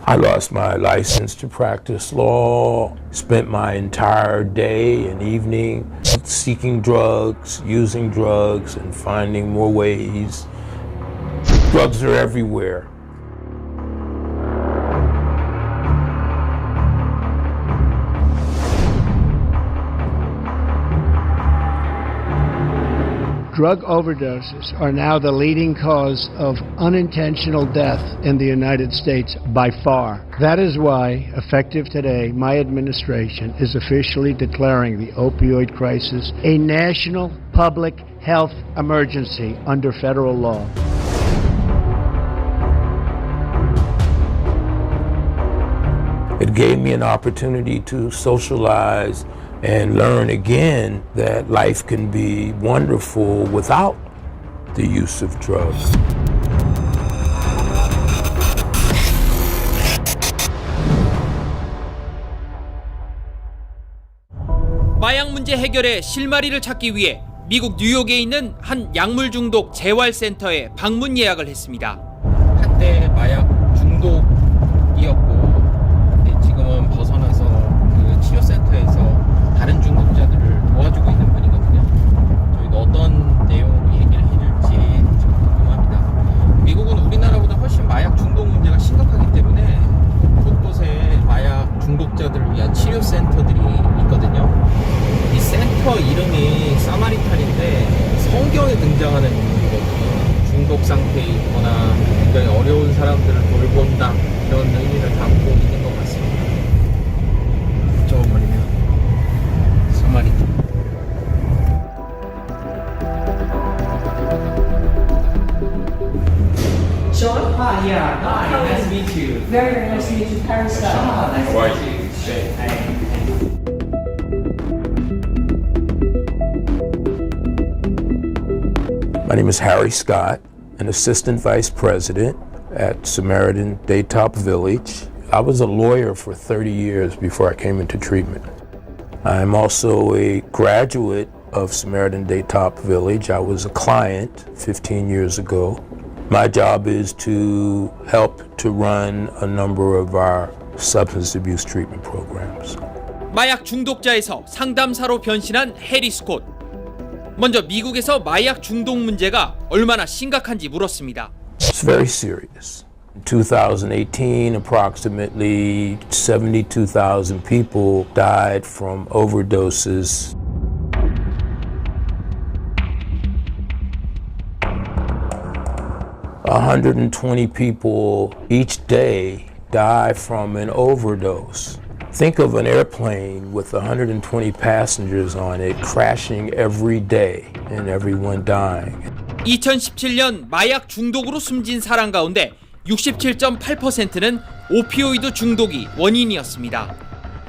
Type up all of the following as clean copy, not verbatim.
I lost my license to practice law, spent my entire day and evening seeking drugs, using drugs, and finding more ways. Drugs are everywhere. Drug overdoses are now the leading cause of unintentional death in the United States by far. That is why, effective today, my administration is officially declaring the opioid crisis a national public health emergency under federal law. It gave me an opportunity to socialize and learn again that life can be wonderful without the use of drugs. 마약 문제 해결의 실마리를 찾기 위해 미국 뉴욕에 있는 한 약물 중독 재활센터에 방문 예약을 했습니다. 한때 마약 중독이었고 지금은 벗어나서 그 치료센터에서 다른 중독자들을 도와주고 있는 분이거든요. 저희도 어떤 내용으로 얘기를 해줄지 좀 궁금합니다. 미국은 우리나라보다 훨씬 마약 중독 문제가 심각하기 때문에 곳곳에 마약 중독자들을 위한 치료센터들이 있거든요. 이 센터 이름이 사마리탄인데 성경에 등장하는 이름이거든요. 중독 상태에 있거나 굉장히 어려운 사람들을 돌본다 이런 의미를 담고 있는 것 같습니다. 저 멀리면 사마리탄. Sean? Hi, yeah. Hi, nice to meet you. Very, very nice to meet you. Harry Scott. Sean, nice How are to meet you. Great. Hi. My name is Harry Scott, an assistant vice president at Samaritan Daytop Village. I was a lawyer for 30 years before I came into treatment. I'm also a graduate of Samaritan Daytop Village. I was a client 15 years ago. My job is to help to run a number of our substance abuse treatment programs. 마약 중독자에서 상담사로 변신한 해리 스콧. 먼저 미국에서 마약 중독 문제가 얼마나 심각한지 물었습니다. It's very serious. In 2018, approximately 72,000 people died from overdoses. $120 people each day die from an overdose. Think of an airplane with 120 passengers on it crashing every day and everyone dying. 2017년 마약 중독으로 숨진 사람 가운데 67.8%는 오피오이드 중독이 원인이었습니다.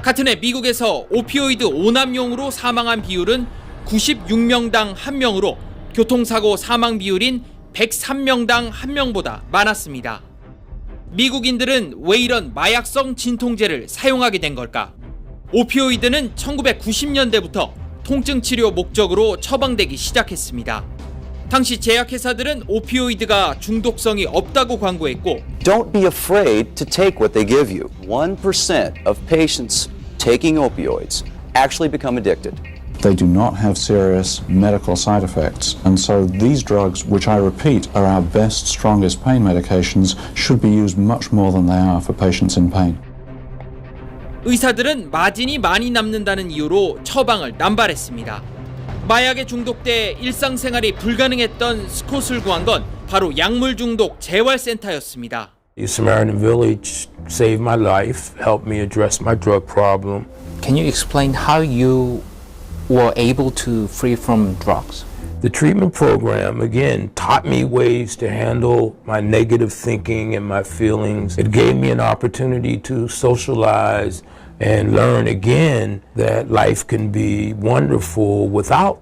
같은 해 미국에서 오피오이드 오남용으로 사망한 비율은 96명당 1명으로 교통사고 사망 비율인 103명당 1명보다 많았습니다. 미국인들은 왜 이런 마약성 진통제를 사용하게 된 걸까? 오피오이드는 1990년대부터 통증 치료 목적으로 처방되기 시작했습니다. 당시 제약회사들은 오피오이드가 중독성이 없다고 광고했고 Don't be afraid to take what they give you. 1% of patients taking opioids actually become addicted. They do not have serious medical side effects, and so these drugs, which I repeat are our best, strongest pain medications, should be used much more than they are for patients in pain. 의사들은 마진이 많이 남는다는 이유로 처방을 남발했습니다. 마약에 중독돼 일상생활이 불가능했던 스콧을 구한 건 바로 약물 중독 재활센터였습니다. Samaritan Village saved my life, helped me address my drug problem. Can you explain how you were able to free from drugs? The treatment program, again, taught me ways to handle my negative thinking and my feelings. It gave me an opportunity to socialize and learn again that life can be wonderful without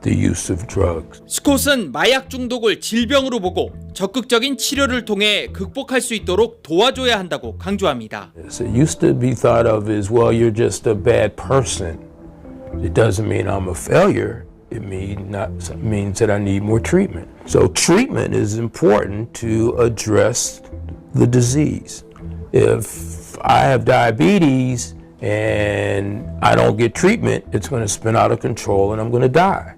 the use of drugs. 스콧은 마약 중독을 질병으로 보고 적극적인 치료를 통해 극복할 수 있도록 도와줘야 한다고 강조합니다. It used to be thought of as, well, you're just a bad person. It doesn't mean I'm a failure. It means that I need more treatment. So treatment is important to address the disease. If I have diabetes and I don't get treatment, it's going to spin out of control and I'm going to die.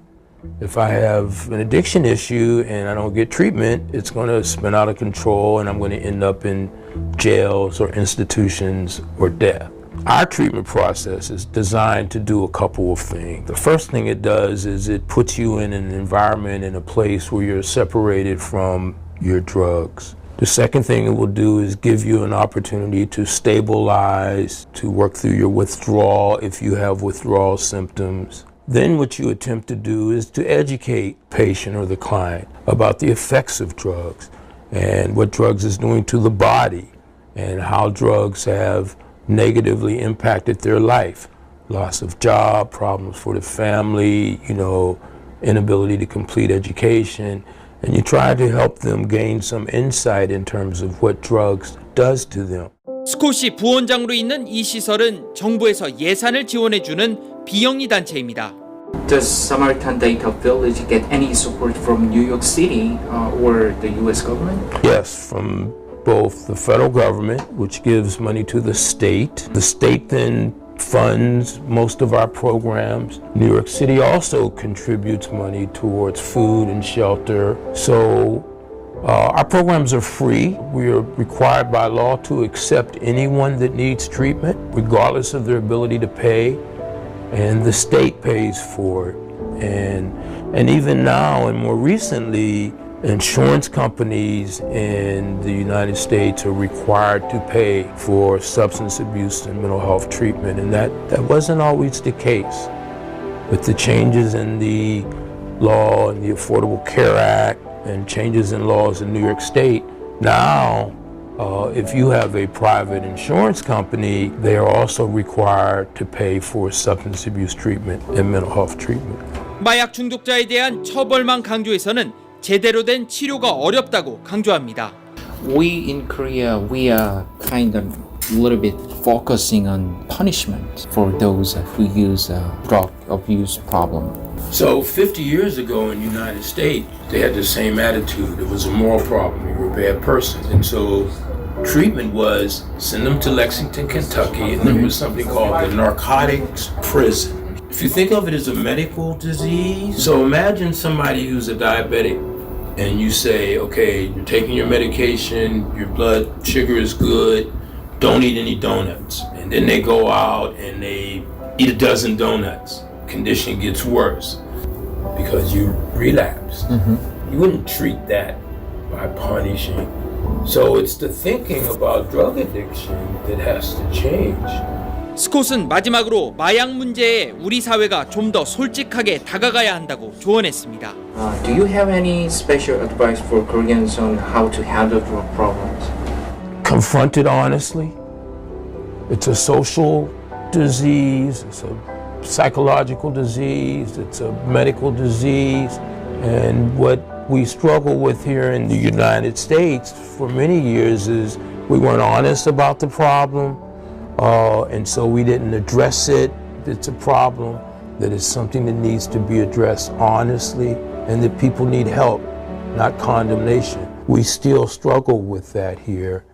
If I have an addiction issue and I don't get treatment, it's going to spin out of control and I'm going to end up in jails or institutions or death. Our treatment process is designed to do a couple of things. The first thing it does is it puts you in an environment, in a place where you're separated from your drugs. The second thing it will do is give you an opportunity to stabilize, to work through your withdrawal if you have withdrawal symptoms. Then what you attempt to do is to educate the patient or the client about the effects of drugs and what drugs is doing to the body and how drugs have negatively impacted their life. Loss of job, problems for the family, inability to complete education. And you try to help them gain some insight in terms of what drugs does to them. 스콧이 부원장으로 있는 이 시설은 정부에서 예산을 지원해주는 비영리 단체입니다. Does Samaritan Data Village get any support from New York City or the U.S. government? Yes, from both the federal government, which gives money to the state. The state then funds most of our programs. New York City also contributes money towards food and shelter. So our programs are free. We are required by law to accept anyone that needs treatment, regardless of their ability to pay, and the state pays for it. And even now, and more recently, insurance companies in the United States are required to pay for substance abuse and mental health treatment, and that wasn't always the case. With the changes in the law and the Affordable Care Act and changes in laws in New York State, now if you have a private insurance company, they are also required to pay for substance abuse treatment and mental health treatment. 마약 중독자에 대한 처벌만 강조해서는 제대로 된 치료가 어렵다고 강조합니다. We in Korea, we are kind of a little bit focusing on punishment for those who use drug abuse problem. So 50 years ago in the United States, they had the same attitude. It was a moral problem. You were a bad person. And so treatment was send them to Lexington, Kentucky, and there was something called the narcotics prison. If you think of it as a medical disease, so imagine somebody who's a diabetic and you say, okay, you're taking your medication, your blood sugar is good, don't eat any donuts. And then they go out and they eat a dozen donuts. Condition gets worse because you relapse. You wouldn't treat that by punishing. So it's the thinking about drug addiction that has to change. 스콧은 마지막으로 마약 문제에 우리 사회가 좀 더 솔직하게 다가가야 한다고 조언했습니다. Do you have any special advice for Koreans on how to handle drug problems? Confront it honestly. It's a social disease, it's a psychological disease, it's a medical disease, and what we struggle with here in the United States for many years is we weren't honest about the problem, and so we didn't address it. It's a problem that is something that needs to be addressed honestly, and that people need help, not condemnation. We still struggle with that here.